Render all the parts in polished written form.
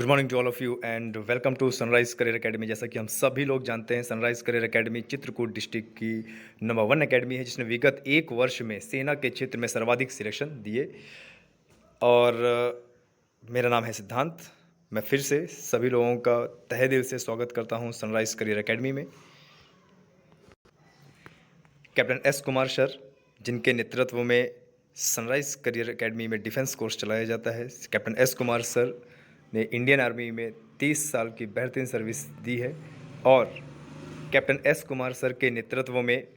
Good morning to all of you and welcome to Sunrise Career Academy. जैसा कि हम सभी लोग जानते हैं, Sunrise Career Academy Chitrakoot district की नंबर 1 एकेडमी है, जिसने विगत एक वर्ष में सेना के क्षेत्र में सर्वाधिक सिलेक्शन दिए। और मेरा नाम है सिद्धांत। मैं फिर से सभी लोगों का तहे दिल से स्वागत करता हूं सनराइज करियर एकेडमी में। कैप्टन एस कुमार सर, जिनके नेतृत्व में सनराइज करियर एकेडमी में डिफेंस कोर्स चलाया जाता है। कैप्टन एस कुमार सर ने इंडियन आर्मी में 30 साल की बेहतरीन सर्विस दी है और कैप्टन एस कुमार सर के नेतृत्व में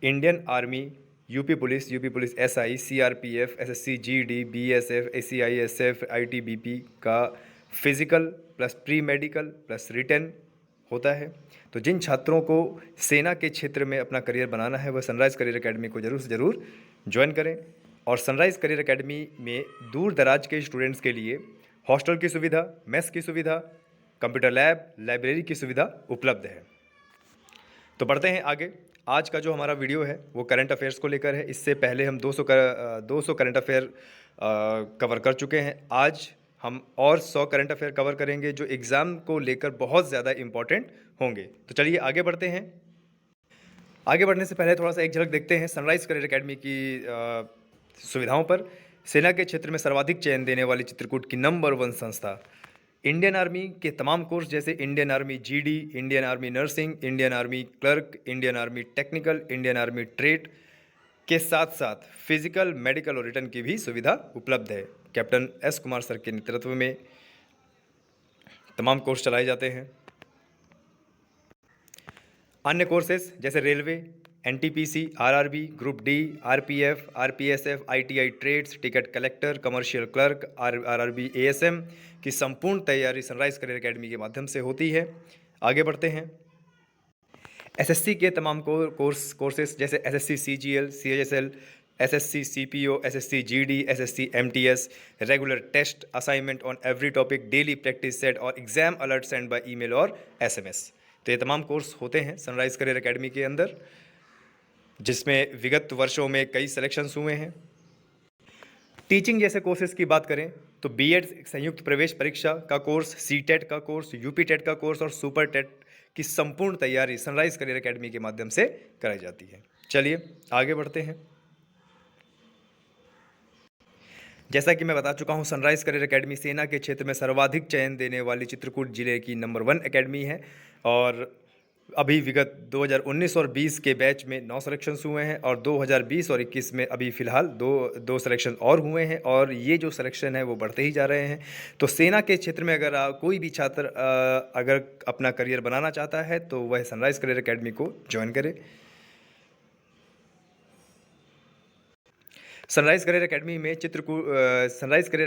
Indian army, UP police SI, CRPF, SSC GD, BSF, ACISF, ITBP का physical plus pre medical plus written होता है। तो जिन छात्रों को सेना के क्षेत्र में अपना करियर बनाना है, वह सनराइज करियर एकेडमी को ज़रूर से ज़रूर ज्वाइन करें। और सनराइज करियर एकेडमी में दूर दराज के स्टूडेंट्स के लिए हॉस्टल की सुविधा, मेस की सुविधा, कंप्यूटर लैब, लाइब्रेरी की सुविधा उपलब्ध है। तो बढ़ते हैं आगे। आज का जो हमारा वीडियो है वो करंट अफेयर्स को लेकर है। इससे पहले हम 200 करंट अफेयर कवर कर चुके हैं। आज हम और 100 करंट अफेयर कवर करेंगे जो एग्ज़ाम को लेकर बहुत ज़्यादा इम्पॉर्टेंट होंगे। तो चलिए आगे बढ़ते हैं। आगे बढ़ने से पहले थोड़ा सा एक झलक देखते हैं सनराइज करियर एकेडमी की सुविधाओं पर। सेना के क्षेत्र में सर्वाधिक चयन देने वाली चित्रकूट की नंबर 1 संस्था। इंडियन आर्मी के तमाम कोर्स जैसे Indian army GD, Indian army nursing, Indian army clerk, Indian army technical, Indian army trade के साथ साथ फिजिकल, मेडिकल और रिटर्न की भी सुविधा उपलब्ध है। कैप्टन एस कुमार सर के नेतृत्व में तमाम कोर्स चलाए जाते हैं। अन्य कोर्सेज जैसे railway, NTPC, RRB, group D, RPF, RPSF, ITI trades, ticket collector, commercial clerk, RRB ASM की संपूर्ण तैयारी सनराइज करियर एकेडमी के माध्यम से होती है। आगे बढ़ते हैं। एसएससी के तमाम कोर्सेज जैसे SSC CGL, CHSL, SSC CPO, SSC GD, SSC MTS, regular test, assignment on every topic, daily practice set और exam alert send by email और एसएमएस। तो ये तमाम कोर्स होते हैं सनराइज करियर एकेडमी के अंदर, जिसमें विगत वर्षों में कई सिलेक्शंस हुए हैं। टीचिंग जैसे कोर्सेज की बात करें तो बीएड संयुक्त प्रवेश परीक्षा का कोर्स, सीटेट का कोर्स, यूपी टेट का कोर्स और सुपर टेट की संपूर्ण तैयारी सनराइज करियर एकेडमी के माध्यम से कराई जाती है। चलिए आगे बढ़ते हैं। जैसा कि मैं बता चुका हूं, सनराइज करियर एकेडमी सेना के क्षेत्र में सर्वाधिक चयन देने वाली चित्रकूट जिले की नंबर 1 एकेडमी है। और अभी विगत 2019 और 20 के बैच में 9 सिलेक्शंस हुए हैं और 2020 और 21 में अभी फ़िलहाल दो सिलेक्शन और हुए हैं और ये जो सिलेक्शन है वो बढ़ते ही जा रहे हैं। तो सेना के क्षेत्र में अगर कोई भी छात्र अगर अपना करियर बनाना चाहता है तो वह सनराइज करियर एकेडमी को ज्वाइन करे। सनराइज करियर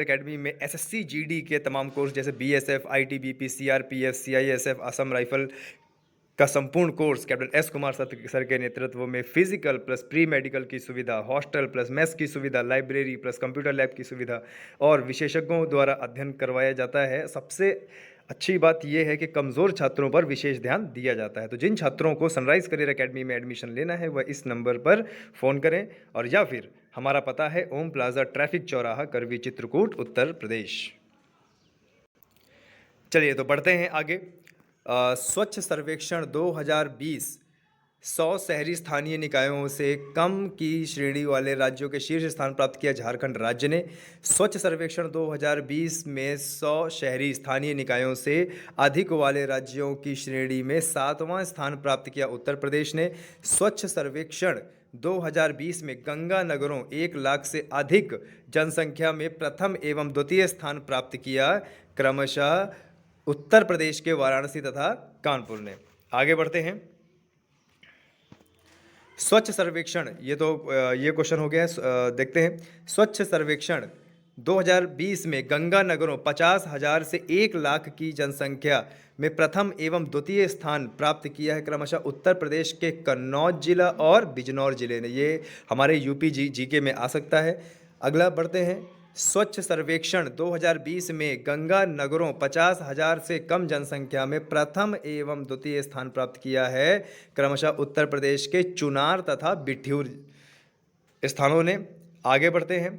एकेडमी में एसएससी जीडी के तमाम कोर्स जैसे BSF, ITBP, CRPF, CISF, Assam rifle का संपूर्ण course captain S Kumar sir के नेतृत्व में फिजिकल प्लस प्री मेडिकल की सुविधा, हॉस्टल प्लस मेस की सुविधा, लाइब्रेरी प्लस कंप्यूटर लैब की सुविधा और विशेषज्ञों द्वारा अध्ययन करवाया जाता है। सबसे अच्छी बात यह है कि कमज़ोर छात्रों पर विशेष ध्यान दिया जाता है। तो जिन छात्रों को सनराइज करियर एकेडमी में एडमिशन लेना है वह इस नंबर पर फ़ोन करें और या फिर हमारा पता है ओम प्लाजा, ट्रैफिक चौराहा, करवी, चित्रकूट, उत्तर प्रदेश। चलिए तो बढ़ते हैं आगे। स्वच्छ सर्वेक्षण 2020 100 शहरी स्थानीय निकायों से कम की श्रेणी वाले राज्यों के शीर्ष स्थान प्राप्त किया झारखंड राज्य ने। स्वच्छ सर्वेक्षण 2020 में 100 शहरी स्थानीय निकायों से अधिक वाले राज्यों की श्रेणी में 7वां स्थान प्राप्त किया उत्तर प्रदेश ने। स्वच्छ सर्वेक्षण 2020 में गंगा नगरों 1 लाख से अधिक जनसंख्या में प्रथम एवं द्वितीय स्थान प्राप्त किया क्रमशः उत्तर प्रदेश के वाराणसी तथा कानपुर ने। आगे बढ़ते हैं। स्वच्छ सर्वेक्षण, ये क्वेश्चन हो गया है, देखते हैं। स्वच्छ सर्वेक्षण 2020 में गंगा नगरों 50,000 से 1 लाख की जनसंख्या में प्रथम एवं द्वितीय स्थान प्राप्त किया है क्रमशः उत्तर प्रदेश के कन्नौज जिला और बिजनौर जिले ने। ये हमारे यूपी जीके में आ सकता है। अगला बढ़ते हैं। स्वच्छ सर्वेक्षण 2020 में गंगा नगरों 50,000 से कम जनसंख्या में प्रथम एवं द्वितीय स्थान प्राप्त किया है क्रमशः उत्तर प्रदेश के चुनार तथा बिठूर स्थानों ने। आगे बढ़ते हैं।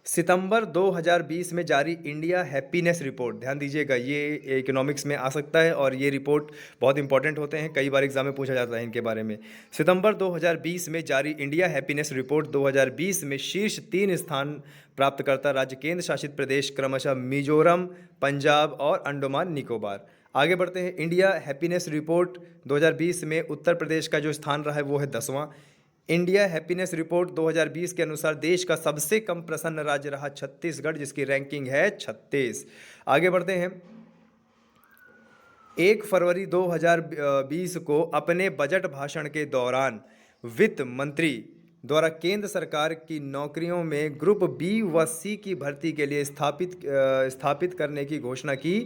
सितंबर 2020 में जारी इंडिया हैप्पीनेस रिपोर्ट, ध्यान दीजिएगा, ये इकोनॉमिक्स में आ सकता है और ये रिपोर्ट बहुत इंपॉर्टेंट होते हैं, कई बार एग्जाम में पूछा जाता है इनके बारे में। सितंबर 2020 में जारी इंडिया हैप्पीनेस रिपोर्ट 2020 में शीर्ष 3 स्थान प्राप्तकर्ता राज्य केंद्र शासित प्रदेश क्रमशः मिजोरम, पंजाब और अंडमान निकोबार। आगे बढ़ते हैं। इंडिया हैप्पीनेस रिपोर्ट 2020 में उत्तर प्रदेश का जो स्थान रहा है वो है 10वां। इंडिया हैप्पीनेस रिपोर्ट 2020 के अनुसार देश का सबसे कम प्रसन्न राज्य रहा छत्तीसगढ़, जिसकी रैंकिंग है 36। आगे बढ़ते हैं। 1 फरवरी 2020 को अपने बजट भाषण के दौरान वित्त मंत्री द्वारा केंद्र सरकार की नौकरियों में ग्रुप बी व सी की भर्ती के लिए स्थापित करने की घोषणा की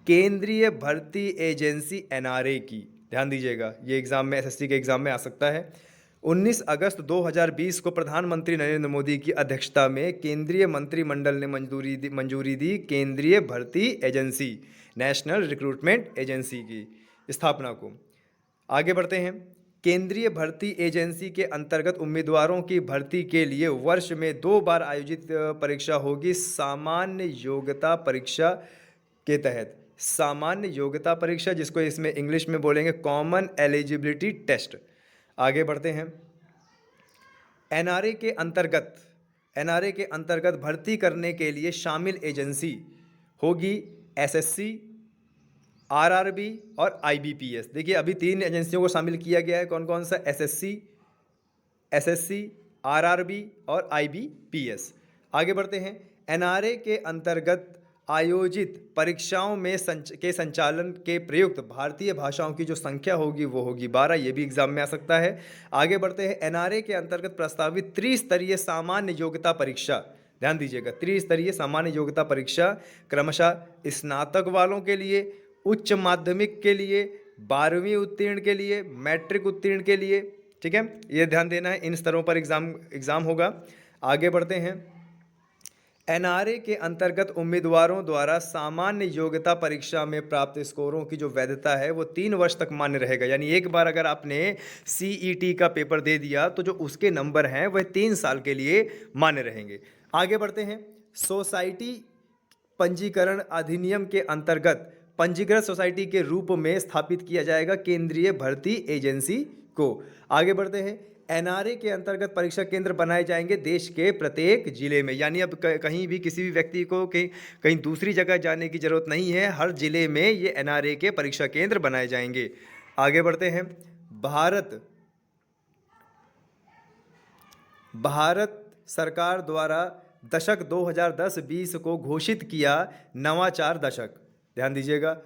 केंद्रीय भर्ती एजेंसी एनआरए की। ध्यान दीजिएगा, ये एग्जाम में, एसएससी के एग्जाम में आ सकता है। 19 अगस्त 2020 को प्रधानमंत्री नरेंद्र मोदी की अध्यक्षता में केंद्रीय मंत्रिमंडल ने मंजूरी दी केंद्रीय भर्ती एजेंसी, नेशनल रिक्रूटमेंट एजेंसी की स्थापना को। आगे बढ़ते हैं। केंद्रीय भर्ती एजेंसी के अंतर्गत उम्मीदवारों की भर्ती के लिए वर्ष में 2 बार आयोजित परीक्षा होगी सामान्य योग्यता परीक्षा के तहत। सामान्य योग्यता परीक्षा, जिसको इसमें इंग्लिश में बोलेंगे कॉमन एलिजिबिलिटी टेस्ट। आगे बढ़ते हैं। एनआरए के अंतर्गत भर्ती करने के लिए शामिल एजेंसी होगी एसएससी, आरआरबी और आईबीपीएस। देखिए, अभी 3 एजेंसियों को शामिल किया गया है। कौन कौन सा? एसएससी, आरआरबी और आईबीपीएस। आगे बढ़ते हैं। एनआरए के अंतर्गत आयोजित परीक्षाओं में के संचालन के प्रयुक्त भारतीय भाषाओं की जो संख्या होगी वो होगी 12। ये भी एग्जाम में आ सकता है। आगे बढ़ते हैं। एनआरए के अंतर्गत प्रस्तावित त्रिस्तरीय सामान्य योग्यता परीक्षा, ध्यान दीजिएगा, त्रिस्तरीय सामान्य योग्यता परीक्षा क्रमशः स्नातक वालों के लिए, उच्च माध्यमिक के लिए, 12वीं उत्तीर्ण के लिए, मैट्रिक उत्तीर्ण के लिए। ठीक है, ये ध्यान देना है, इन स्तरों पर एग्जाम होगा। आगे बढ़ते हैं। एनआरए के अंतर्गत उम्मीदवारों द्वारा सामान्य योग्यता परीक्षा में प्राप्त स्कोरों की जो वैधता है वो 3 वर्ष तक मान्य रहेगा। यानी एक बार अगर आपने सीईटी का पेपर दे दिया तो जो उसके नंबर हैं वह 3 साल के लिए मान्य रहेंगे। आगे बढ़ते हैं। सोसाइटी पंजीकरण अधिनियम के अंतर्गत पंजीकृत सोसाइटी के रूप में स्थापित किया जाएगा केंद्रीय भर्ती एजेंसी को। आगे बढ़ते हैं। एनआरए के अंतर्गत परीक्षा केंद्र बनाए जाएंगे देश के प्रत्येक जिले में। यानी अब कहीं भी किसी भी व्यक्ति को कहीं दूसरी जगह जाने की जरूरत नहीं है, हर जिले में ये एनआरए के परीक्षा केंद्र बनाए जाएंगे। आगे बढ़ते हैं। भारत सरकार द्वारा दशक 2010-20 को घोषित किया नवाचार दशक, ध्यान दीजिएगा।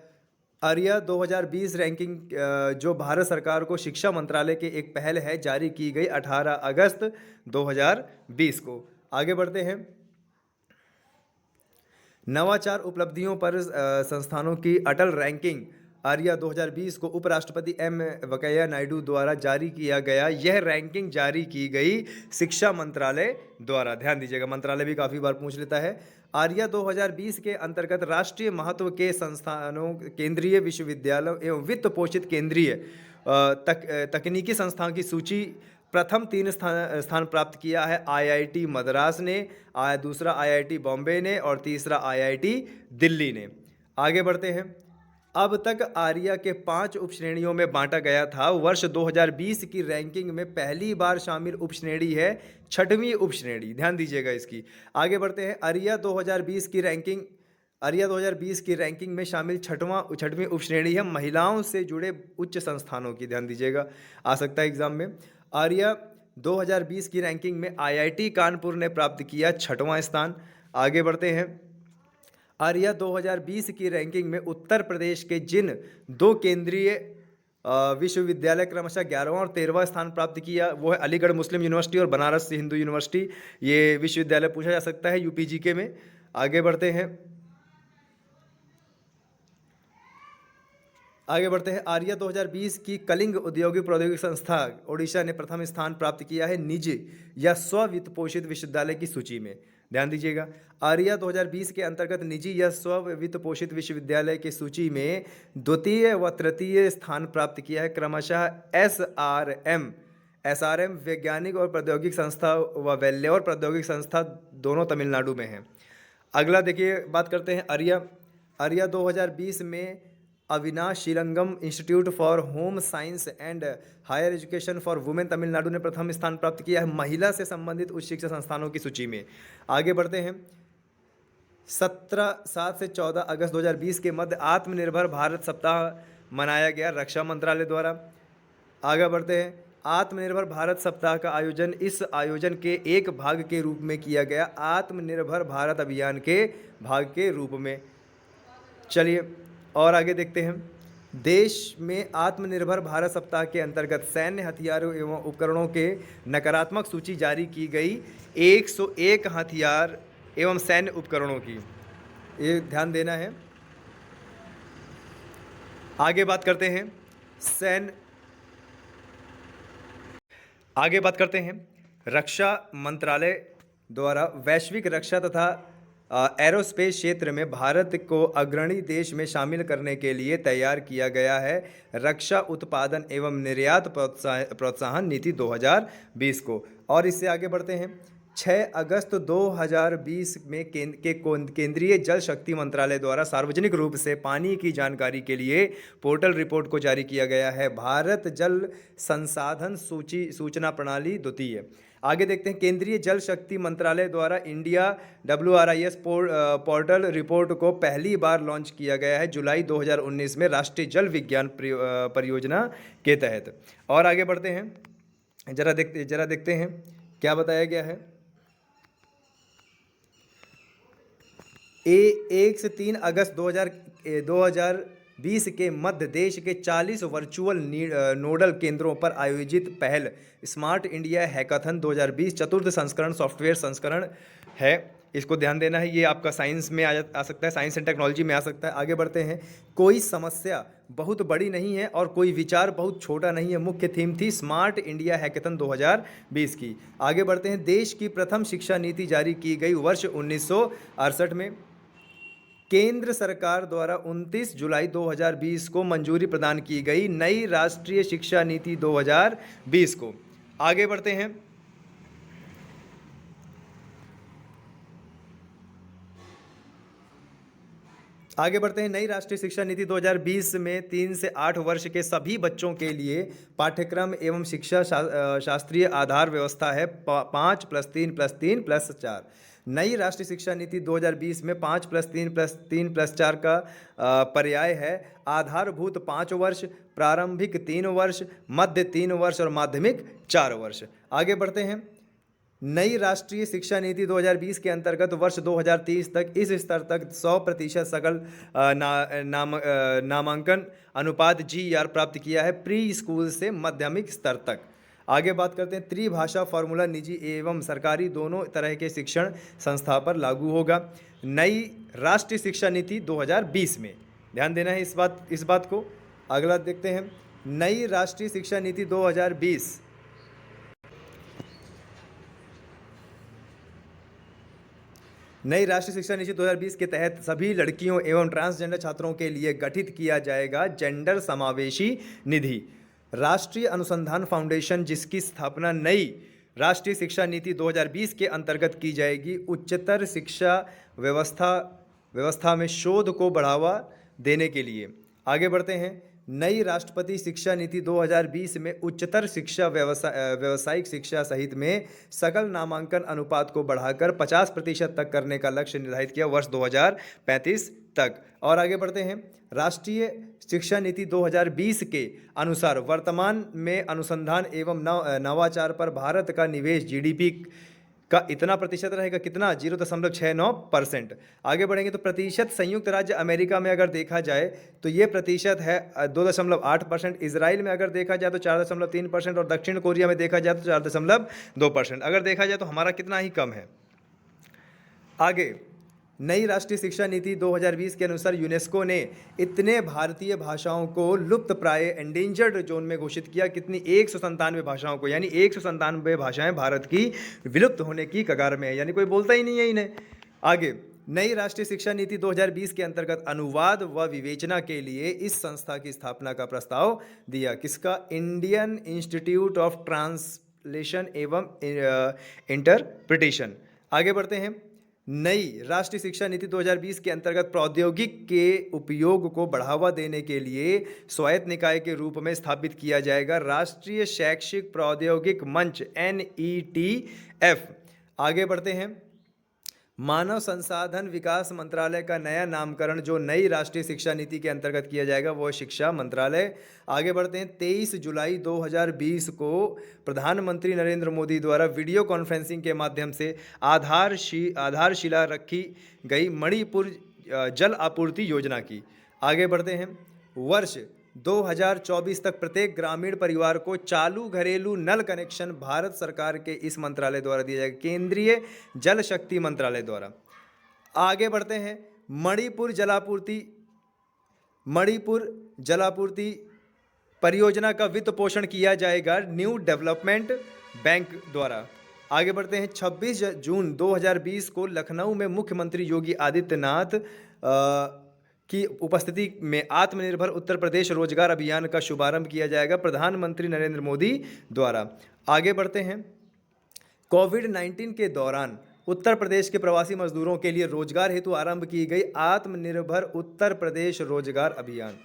आर्या 2020 रैंकिंग जो भारत सरकार को शिक्षा मंत्रालय के एक पहल है, जारी की गई 18 अगस्त 2020 को। आगे बढ़ते हैं। नवाचार उपलब्धियों पर संस्थानों की अटल रैंकिंग आर्या 2020 को उपराष्ट्रपति एम वेंकैया नायडू द्वारा जारी किया गया। यह रैंकिंग जारी की गई शिक्षा मंत्रालय द्वारा। ध्यान दीजिएगा, मंत्रालय भी काफ़ी बार पूछ लेता है। आर्या 2020 के अंतर्गत राष्ट्रीय महत्व के संस्थानों, केंद्रीय विश्वविद्यालयों एवं वित्त पोषित केंद्रीय तकनीकी संस्थान की सूची प्रथम 3 स्थान प्राप्त किया है आईआईटी मद्रास ने, दूसरा आईआईटी बॉम्बे ने और तीसरा आईआईटी दिल्ली ने। आगे बढ़ते हैं। अब तक आर्या के 5 उपश्रेणियों में बांटा गया था। वर्ष 2020 की रैंकिंग में पहली बार शामिल उपश्रेणी है 6वीं उपश्रेणी, ध्यान दीजिएगा इसकी। आगे बढ़ते हैं। आर्या 2020 की रैंकिंग में शामिल 6वीं उपश्रेणी है महिलाओं से जुड़े उच्च संस्थानों की, ध्यान दीजिएगा, आ सकता है एग्जाम में। आर्या 2020 की रैंकिंग में आईआईटी कानपुर ने प्राप्त किया 6वां स्थान। आगे बढ़ते हैं। आर्या 2020 की रैंकिंग में उत्तर प्रदेश के जिन 2 केंद्रीय विश्वविद्यालय क्रमशः 11वां और 13वां स्थान प्राप्त किया वो है अलीगढ़ मुस्लिम यूनिवर्सिटी और बनारस हिंदू यूनिवर्सिटी। ये विश्वविद्यालय पूछा जा सकता है यूपीजीके में। आगे बढ़ते हैं। आर्या 2020 की कलिंग औद्योगिक प्रौद्योगिकी संस्था ओडिशा ने प्रथम स्थान प्राप्त किया है निजी या स्व वित्त पोषित विश्वविद्यालय की सूची में, ध्यान दीजिएगा। आर्या 2020 के अंतर्गत निजी या स्व वित्त पोषित विश्वविद्यालय की सूची में द्वितीय व तृतीय स्थान प्राप्त किया है क्रमशः SRM वैज्ञानिक और प्रौद्योगिक संस्था व वेल्लोर प्रौद्योगिक संस्था दोनों तमिलनाडु में हैं। अगला देखिए, बात करते हैं आर्या। आर्या 2020 में Avinash Srirangam institute for home science and higher education for women Tamil Nadu ने प्रथम स्थान प्राप्त किया है महिला से संबंधित उच्च शिक्षा संस्थानों की सूची में। आगे बढ़ते हैं। 7 से 14 अगस्त 2020 के मध्य आत्मनिर्भर भारत सप्ताह मनाया गया रक्षा मंत्रालय द्वारा। आगे बढ़ते हैं। आत्मनिर्भर भारत सप्ताह का आयोजन इस आयोजन के एक भाग के रूप में किया गया, आत्मनिर्भर भारत अभियान के भाग के रूप में। चलिए और आगे देखते हैं। देश में आत्मनिर्भर भारत सप्ताह के अंतर्गत सैन्य हथियारों एवं उपकरणों के नकारात्मक सूची जारी की गई। 101 हथियार एवं सैन्य उपकरणों की, ये ध्यान देना है। आगे बात करते हैं रक्षा मंत्रालय द्वारा वैश्विक रक्षा तथा एरोस्पेस क्षेत्र में भारत को अग्रणी देश में शामिल करने के लिए तैयार किया गया है रक्षा उत्पादन एवं निर्यात प्रोत्साहन नीति 2020 को। और इससे आगे बढ़ते हैं। 6 अगस्त 2020 में केंद्रीय जल शक्ति मंत्रालय द्वारा सार्वजनिक रूप से पानी की जानकारी के लिए पोर्टल रिपोर्ट को जारी किया गया है, भारत जल संसाधन सूचना प्रणाली द्वितीय। आगे देखते हैं। केंद्रीय जल शक्ति मंत्रालय द्वारा इंडिया WRIS पोर्टल रिपोर्ट को पहली बार लॉन्च किया गया है जुलाई 2019 में राष्ट्रीय जल विज्ञान परियोजना के तहत। और आगे बढ़ते हैं। जरा देखते हैं क्या बताया गया है। 1 से 3 अगस्त 2020 के मध्य देश के 40 वर्चुअल नोडल केंद्रों पर आयोजित पहल स्मार्ट इंडिया हैकाथन 2020 चतुर्थ संस्करण सॉफ्टवेयर संस्करण है। इसको ध्यान देना है। ये आपका साइंस में आ सकता है, साइंस एंड टेक्नोलॉजी में आ सकता है। आगे बढ़ते हैं। कोई समस्या बहुत बड़ी नहीं है और कोई विचार बहुत छोटा नहीं है, मुख्य थीम थी स्मार्ट इंडिया हैकाथन 2020 की। आगे बढ़ते हैं। देश की प्रथम शिक्षा नीति जारी की गई वर्ष 1968 में। केंद्र सरकार द्वारा 29 जुलाई 2020 को मंजूरी प्रदान की गई नई राष्ट्रीय शिक्षा नीति 2020 को। आगे बढ़ते हैं। नई राष्ट्रीय शिक्षा नीति 2020 में 3 से 8 वर्ष के सभी बच्चों के लिए पाठ्यक्रम एवं शिक्षा शास्त्रीय आधार व्यवस्था है 5+3+3+4। नई राष्ट्रीय शिक्षा नीति 2020 में 5+3+3+4 का पर्याय है आधारभूत 5 वर्ष, प्रारंभिक 3 वर्ष, मध्य 3 वर्ष और माध्यमिक 4 वर्ष। आगे बढ़ते हैं। नई राष्ट्रीय शिक्षा नीति 2020 के अंतर्गत वर्ष 2030 तक इस स्तर तक 100% सकल नामांकन अनुपात GR प्राप्त किया है प्री स्कूल से माध्यमिक स्तर तक। आगे बात करते हैं। त्रिभाषा फार्मूला निजी एवं सरकारी दोनों तरह के शिक्षण संस्था पर लागू होगा नई राष्ट्रीय शिक्षा नीति 2020 में। ध्यान देना है इस बात को। अगला देखते हैं। नई राष्ट्रीय शिक्षा नीति 2020 नई राष्ट्रीय शिक्षा नीति 2020 के तहत सभी लड़कियों एवं ट्रांसजेंडर छात्रों के लिए गठित किया जाएगा जेंडर समावेशी निधि राष्ट्रीय अनुसंधान फाउंडेशन, जिसकी स्थापना नई राष्ट्रीय शिक्षा नीति 2020 के अंतर्गत की जाएगी। उच्चतर शिक्षा व्यवस्था में शोध को बढ़ावा देने के लिए। आगे बढ़ते हैं। नई राष्ट्रपति शिक्षा नीति 2020 में उच्चतर शिक्षा व्यावसायिक शिक्षा सहित में सकल नामांकन अनुपात को बढ़ाकर 50% तक करने का लक्ष्य निर्धारित किया वर्ष 2035 तक। और आगे बढ़ते हैं। राष्ट्रीय शिक्षा नीति 2020 के अनुसार वर्तमान में अनुसंधान एवं नवाचार पर भारत का निवेश GDP का इतना प्रतिशत रहेगा, कितना 0.69%। आगे बढ़ेंगे तो प्रतिशत संयुक्त राज्य अमेरिका में अगर देखा जाए तो ये प्रतिशत है 2.8%। इजराइल में अगर देखा जाए तो 4.3% और दक्षिण कोरिया में देखा जाए तो 4.2%। अगर देखा जाए तो हमारा कितना ही कम है। आगे नई राष्ट्रीय शिक्षा नीति 2020 के अनुसार यूनेस्को ने इतने भारतीय भाषाओं को लुप्त प्राय एंडेंजर्ड जोन में घोषित किया। कितनी 197 भाषाओं को, यानी 197 भाषाएं भारत की विलुप्त होने की कगार में है, यानी कोई बोलता ही नहीं है इन्हें। आगे नई राष्ट्रीय शिक्षा नीति 2020 के अंतर्गत अनुवाद व विवेचना के लिए इस संस्था की स्थापना का प्रस्ताव दिया। किसका? इंडियन इंस्टीट्यूट ऑफ ट्रांसलेशन एवं इंटरप्रिटेशन। आगे बढ़ते हैं। नई राष्ट्रीय शिक्षा नीति 2020 के अंतर्गत प्रौद्योगिक के उपयोग को बढ़ावा देने के लिए स्वायत्त निकाय के रूप में स्थापित किया जाएगा राष्ट्रीय शैक्षिक प्रौद्योगिक मंच NETF। आगे बढ़ते हैं। मानव संसाधन विकास मंत्रालय का नया नामकरण जो नई राष्ट्रीय शिक्षा नीति के अंतर्गत किया जाएगा वो शिक्षा मंत्रालय। आगे बढ़ते हैं। 23 जुलाई 2020 को प्रधानमंत्री नरेंद्र मोदी द्वारा वीडियो कॉन्फ्रेंसिंग के माध्यम से आधारशिला रखी गई मणिपुर जल आपूर्ति योजना की। आगे बढ़ते हैं। वर्ष 2024 तक प्रत्येक ग्रामीण परिवार को चालू घरेलू नल कनेक्शन भारत सरकार के इस मंत्रालय द्वारा दिया जाएगा, केंद्रीय जल शक्ति मंत्रालय द्वारा। आगे बढ़ते हैं। मणिपुर जलापूर्ति परियोजना का वित्त पोषण किया जाएगा न्यू डेवलपमेंट बैंक द्वारा। आगे बढ़ते हैं। 26 जून 2020 को लखनऊ में मुख्यमंत्री योगी आदित्यनाथ की उपस्थिति में आत्मनिर्भर उत्तर प्रदेश रोजगार अभियान का शुभारंभ किया जाएगा प्रधानमंत्री नरेंद्र मोदी द्वारा। आगे बढ़ते हैं। कोविड-19 के दौरान उत्तर प्रदेश के प्रवासी मजदूरों के लिए रोजगार हेतु आरंभ की गई आत्मनिर्भर उत्तर प्रदेश रोजगार अभियान।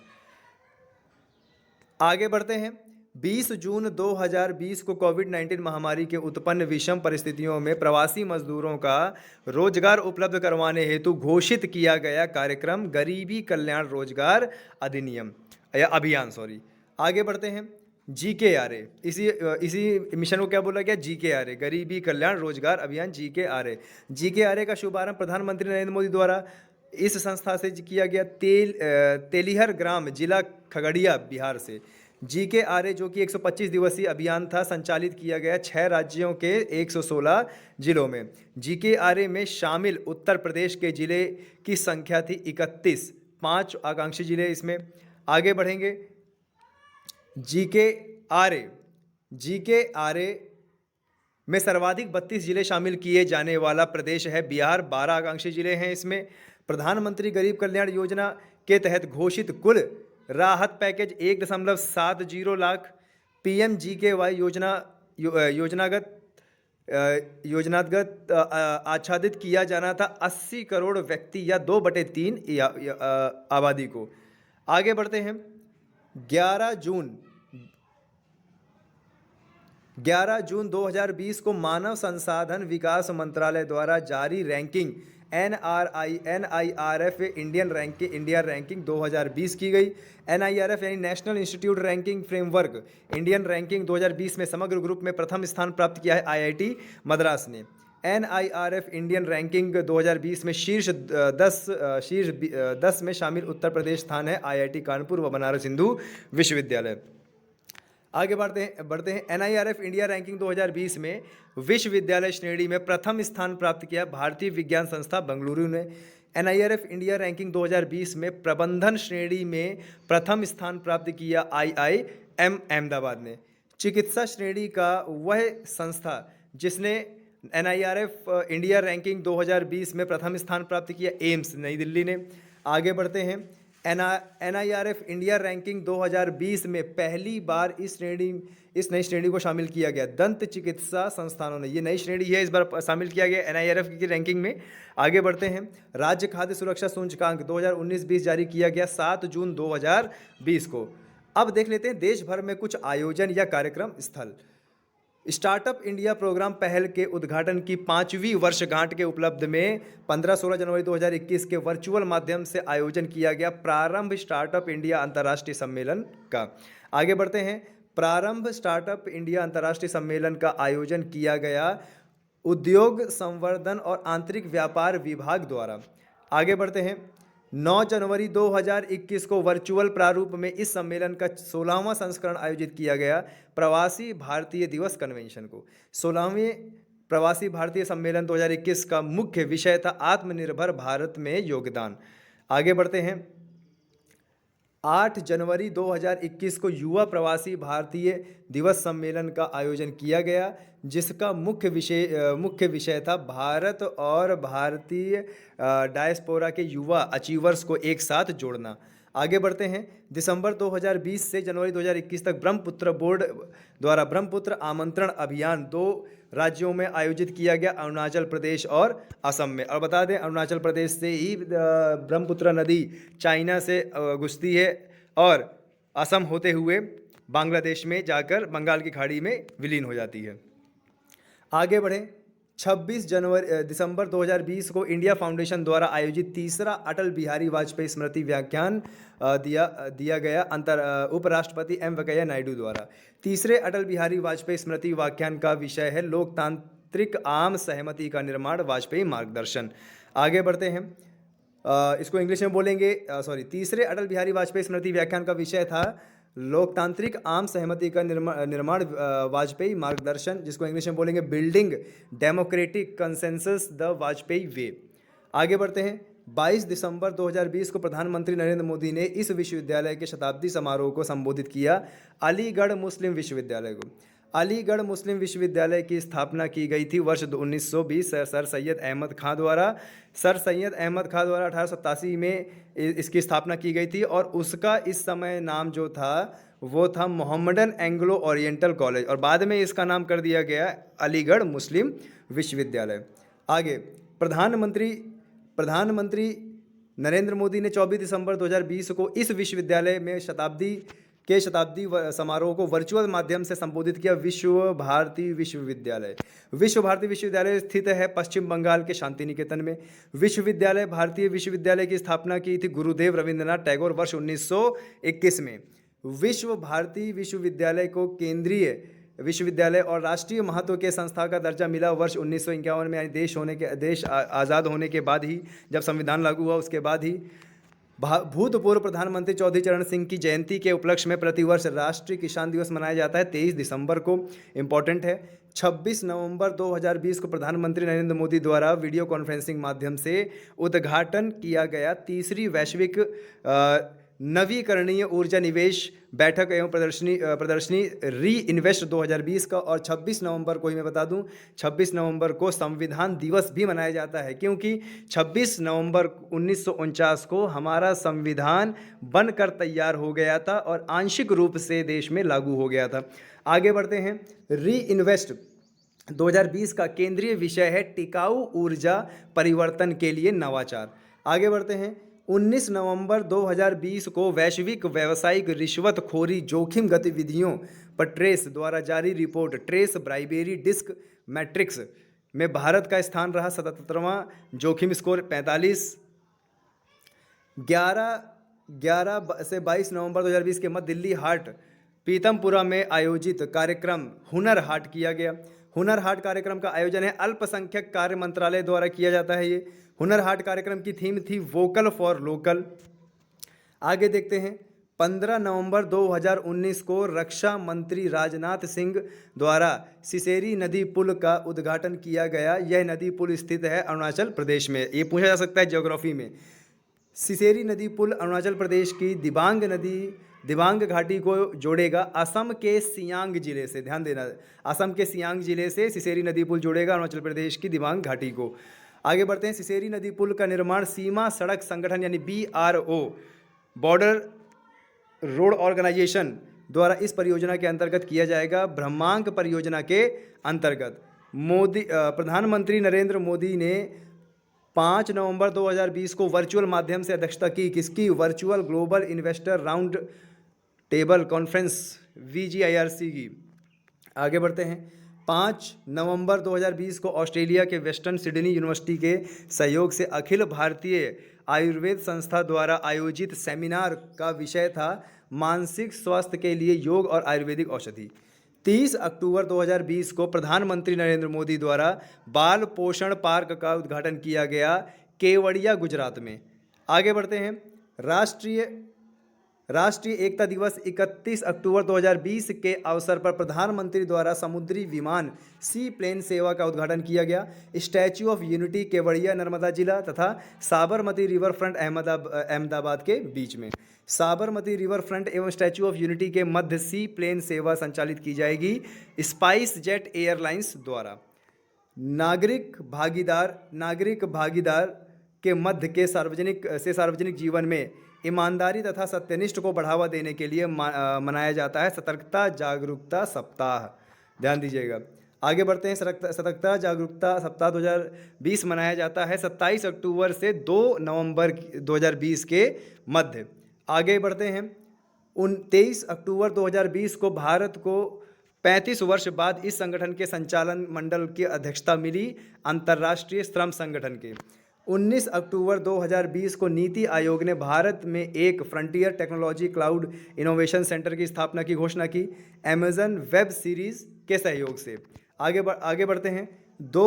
आगे बढ़ते हैं। 20 जून 2020 को कोविड-19 महामारी के उत्पन्न विषम परिस्थितियों में प्रवासी मजदूरों का रोजगार उपलब्ध करवाने हेतु घोषित किया गया कार्यक्रम गरीबी कल्याण रोजगार अधिनियम या अभियान। आगे बढ़ते हैं। GKRA, इसी मिशन को क्या बोला गया? GKRA, गरीबी कल्याण रोजगार अभियान GKRA। GKRA का शुभारंभ प्रधानमंत्री नरेंद्र मोदी द्वारा इस संस्था से किया गया। तेलिहर ग्राम जिला खगड़िया बिहार से। GKRA जो कि 125 दिवसीय अभियान था संचालित किया गया 6 राज्यों के 116 जिलों में। GKRA में शामिल उत्तर प्रदेश के जिले की संख्या थी 31, 5 आकांक्षी जिले इसमें। आगे बढ़ेंगे। GKRA में सर्वाधिक 32 जिले शामिल किए जाने वाला प्रदेश है बिहार, 12 आकांक्षी जिले हैं इसमें। प्रधानमंत्री गरीब कल्याण योजना के तहत घोषित कुल राहत पैकेज 1.70 लाख। PMGKY योजनागत आच्छादित किया जाना था 80 करोड़ व्यक्ति या 2/3 आबादी को। आगे बढ़ते हैं। 11 जून 2020 को मानव संसाधन विकास मंत्रालय द्वारा जारी रैंकिंग NIRF इंडिया रैंकिंग 2020 की गई। NIRF यानी national institute ranking framework Indian ranking 2020 में समग्र ग्रुप में प्रथम स्थान प्राप्त किया है IIT मद्रास ने। NIRF इंडियन रैंकिंग 2020 में शीर्ष 10 में शामिल उत्तर प्रदेश स्थान है IIT कानपुर व बनारस हिंदू विश्वविद्यालय। आगे बढ़ते हैं। NIRF इंडिया रैंकिंग 2020 में विश्वविद्यालय श्रेणी में प्रथम स्थान प्राप्त किया भारतीय विज्ञान संस्था बेंगलुरु ने। NIRF इंडिया रैंकिंग 2020 में प्रबंधन श्रेणी में प्रथम स्थान प्राप्त किया IIM अहमदाबाद ने। चिकित्सा श्रेणी का वह संस्था जिसने NIRF इंडिया रैंकिंग 2020 में प्रथम स्थान प्राप्त किया एम्स नई दिल्ली ने। आगे बढ़ते हैं। NIRF इंडिया रैंकिंग 2020 में पहली बार इस नई श्रेणी को शामिल किया गया दंत चिकित्सा संस्थानों ने। ये नई श्रेणी है, इस बार शामिल किया गया NIRF की रैंकिंग में। आगे बढ़ते हैं। राज्य खाद्य सुरक्षा सूचकांक 2019-20 जारी किया गया 7 जून 2020 को। अब देख लेते हैं देश भर में कुछ आयोजन या कार्यक्रम स्थल। स्टार्टअप इंडिया प्रोग्राम पहल के उद्घाटन की 5वीं वर्षगांठ के उपलब्ध में 15-16 जनवरी 2021 के वर्चुअल माध्यम से आयोजन किया गया प्रारंभ स्टार्टअप इंडिया अंतर्राष्ट्रीय सम्मेलन का। आगे बढ़ते हैं। प्रारंभ स्टार्टअप इंडिया अंतर्राष्ट्रीय सम्मेलन का आयोजन किया गया उद्योग संवर्धन और आंतरिक व्यापार विभाग द्वारा। आगे बढ़ते हैं। 9 जनवरी 2021 को वर्चुअल प्रारूप में इस सम्मेलन का 16वां संस्करण आयोजित किया गया प्रवासी भारतीय दिवस कन्वेंशन को। 16वें प्रवासी भारतीय सम्मेलन 2021 का मुख्य विषय था आत्मनिर्भर भारत में योगदान। आगे बढ़ते हैं। 8 जनवरी 2021 को युवा प्रवासी भारतीय दिवस सम्मेलन का आयोजन किया गया, जिसका मुख्य विषय था भारत और भारतीय डायस्पोरा के युवा अचीवर्स को एक साथ जोड़ना। आगे बढ़ते हैं। दिसंबर 2020 से जनवरी 2021 तक ब्रह्मपुत्र बोर्ड द्वारा ब्रह्मपुत्र आमंत्रण अभियान 2 राज्यों में आयोजित किया गया, अरुणाचल प्रदेश और असम में। और बता दें, अरुणाचल प्रदेश से ही ब्रह्मपुत्र नदी चाइना से घुसती है और असम होते हुए बांग्लादेश में जाकर बंगाल की खाड़ी में विलीन हो जाती है। आगे बढ़ें। 26 दिसंबर 2020 को इंडिया फाउंडेशन द्वारा आयोजित तीसरा अटल बिहारी वाजपेयी स्मृति व्याख्यान दिया गया उपराष्ट्रपति एम वेंकैया नायडू द्वारा। तीसरे अटल बिहारी वाजपेयी स्मृति व्याख्यान का विषय है लोकतांत्रिक आम सहमति का निर्माण, वाजपेयी मार्गदर्शन। आगे बढ़ते हैं। इसको इंग्लिश में बोलेंगे। तीसरे अटल बिहारी वाजपेयी स्मृति व्याख्यान का विषय था लोकतांत्रिक आम सहमति का निर्माण, वाजपेयी मार्गदर्शन, जिसको इंग्लिश में बोलेंगे building democratic consensus the Vajpayee way. आगे बढ़ते हैं। 22 दिसंबर 2020 को प्रधानमंत्री नरेंद्र मोदी ने इस विश्वविद्यालय के शताब्दी समारोह को संबोधित किया। अलीगढ़ मुस्लिम विश्वविद्यालय को अलीगढ़ मुस्लिम विश्वविद्यालय की स्थापना की गई थी वर्ष 1920 सर सैयद अहमद खां द्वारा। सर सैयद अहमद खां द्वारा 1887 में इसकी स्थापना की गई थी और उसका इस समय नाम जो था वो था मोहम्मडन एंग्लो ओरिएंटल कॉलेज, और बाद में इसका नाम कर दिया गया अलीगढ़ मुस्लिम विश्वविद्यालय। आगे प्रधानमंत्री नरेंद्र मोदी ने 24 दिसंबर 2020 को इस विश्वविद्यालय में शताब्दी समारोह को वर्चुअल माध्यम से संबोधित किया। विश्व भारती विश्वविद्यालय स्थित है पश्चिम बंगाल के शांति निकेतन में। भारतीय विश्वविद्यालय की स्थापना की थी गुरुदेव रविंद्रनाथ टैगोर वर्ष 1921 में। विश्व भारती विश्वविद्यालय को केंद्रीय विश्वविद्यालय और राष्ट्रीय महत्व के संस्था का दर्जा मिला वर्ष 1951 में, यानी देश आज़ाद होने के बाद ही, जब संविधान लागू हुआ उसके बाद ही। भूतपूर्व प्रधानमंत्री चौधरी चरण सिंह की जयंती के उपलक्ष्य में प्रतिवर्ष राष्ट्रीय किसान दिवस मनाया जाता है 23 दिसंबर को। इम्पॉर्टेंट है। 26 नवंबर 2020 को प्रधानमंत्री नरेंद्र मोदी द्वारा वीडियो कॉन्फ्रेंसिंग माध्यम से उद्घाटन किया गया तीसरी वैश्विक नवीकरणीय ऊर्जा निवेश बैठक एवं प्रदर्शनी री इन्वेस्ट 2020 का। और 26 नवंबर को ही मैं बता दूं, 26 नवंबर को संविधान दिवस भी मनाया जाता है, क्योंकि 26 नवंबर 1949 को हमारा संविधान बनकर तैयार हो गया था और आंशिक रूप से देश में लागू हो गया था। आगे बढ़ते हैं। री इन्वेस्ट 2020 का केंद्रीय विषय है टिकाऊ ऊर्जा परिवर्तन के लिए नवाचार। आगे बढ़ते हैं। 19 नवंबर 2020 को वैश्विक व्यावसायिक रिश्वतखोरी जोखिम गतिविधियों पर ट्रेस द्वारा जारी रिपोर्ट ट्रेस ब्राइबेरी डिस्क मैट्रिक्स में भारत का स्थान रहा 77वां, जोखिम स्कोर 45। 11 से 22 नवंबर 2020 के मध्य दिल्ली हाट पीतमपुरा में आयोजित कार्यक्रम हुनर हाट किया गया। हुनर हाट कार्यक्रम का आयोजन है अल्पसंख्यक कार्य मंत्रालय द्वारा किया जाता है। ये हुनर हाट कार्यक्रम की थीम थी वोकल फॉर लोकल। आगे देखते हैं। 15 नवंबर 2019 को रक्षा मंत्री राजनाथ सिंह द्वारा सिसेरी नदी पुल का उद्घाटन किया गया। यह नदी पुल स्थित है अरुणाचल प्रदेश में। ये पूछा जा सकता है ज्योग्राफी में। सिसेरी नदी पुल अरुणाचल प्रदेश की दिबांग घाटी को जोड़ेगा असम के सियांग जिले से। ध्यान देना, असम के सियांग जिले से सिसेरी नदी पुल जोड़ेगा अरुणाचल प्रदेश की दिबांग घाटी को। आगे बढ़ते हैं। सिसेरी नदी पुल का निर्माण सीमा सड़क संगठन यानी BRO बॉर्डर रोड ऑर्गेनाइजेशन द्वारा इस परियोजना के अंतर्गत किया जाएगा, ब्रह्मांक परियोजना के अंतर्गत। प्रधानमंत्री नरेंद्र मोदी ने 5 नवंबर 2020 को वर्चुअल माध्यम से अध्यक्षता की। किसकी? Virtual global investor round table conference VGIRC की। आगे बढ़ते हैं। 5 नवंबर 2020 को ऑस्ट्रेलिया के वेस्टर्न सिडनी यूनिवर्सिटी के सहयोग से अखिल भारतीय आयुर्वेद संस्था द्वारा आयोजित सेमिनार का विषय था मानसिक स्वास्थ्य के लिए योग और आयुर्वेदिक औषधि। 30 अक्टूबर 2020 को प्रधानमंत्री नरेंद्र मोदी द्वारा बाल पोषण पार्क का उद्घाटन किया गया केवड़िया, गुजरात में। आगे बढ़ते हैं। राष्ट्रीय एकता दिवस 31 अक्टूबर 2020 के अवसर पर प्रधानमंत्री द्वारा समुद्री विमान सी प्लेन सेवा का उद्घाटन किया गया। Statue of unity Kevadia Narmada जिला तथा साबरमती रिवर फ्रंट अहमदाबाद के बीच में। साबरमती रिवर फ्रंट एवं स्टैच्यू ऑफ यूनिटी के मध्य सी प्लेन सेवा संचालित की जाएगी स्पाइस जेट एयरलाइंस द्वारा। नागरिक भागीदार के मध्य के सार्वजनिक जीवन में ईमानदारी तथा सत्यनिष्ठ को बढ़ावा देने के लिए मनाया जाता है सतर्कता जागरूकता सप्ताह। ध्यान दीजिएगा। आगे बढ़ते हैं। सतर्कता जागरूकता सप्ताह 2020 मनाया जाता है 27 अक्टूबर से 2 नवंबर 2020 के मध्य। आगे बढ़ते हैं। 23 अक्टूबर 2020 को भारत को 35 वर्ष बाद इस संगठन के संचालन मंडल की अध्यक्षता मिली अंतर्राष्ट्रीय श्रम संगठन के। 19 अक्टूबर 2020 को नीति आयोग ने भारत में एक frontier technology cloud innovation centre की स्थापना की घोषणा की अमेजन वेब सीरीज के सहयोग से। आगे बढ़ते हैं। 2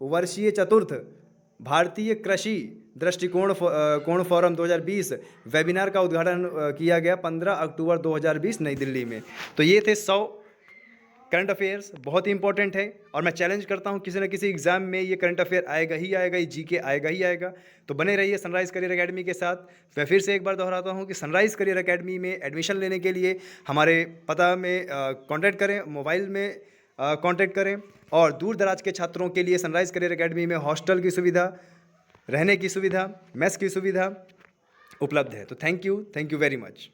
वर्षीय चतुर्थ भारतीय कृषि दृष्टिकोण फोरम 2020 वेबिनार का उद्घाटन किया गया 15 अक्टूबर 2020 नई दिल्ली में। तो ये थे 100 करंट अफेयर्स, बहुत ही इंपॉर्टेंट है और मैं चैलेंज करता हूँ किसी न किसी एग्जाम में ये करंट अफेयर आएगा ही आएगा, ये जीके आएगा ही आएगा। तो बने रहिए सनराइज़ करियर एकेडमी के साथ। मैं फिर से एक बार दोहराता हूँ कि सनराइज़ करियर एकेडमी में एडमिशन लेने के लिए हमारे पता में कांटेक्ट करें, मोबाइल में कांटेक्ट करें। और दूर दराज के छात्रों के लिए सनराइज़ करियर एकेडमी में हॉस्टल की सुविधा, रहने की सुविधा, मेस की सुविधा उपलब्ध है। तो थैंक यू वेरी मच।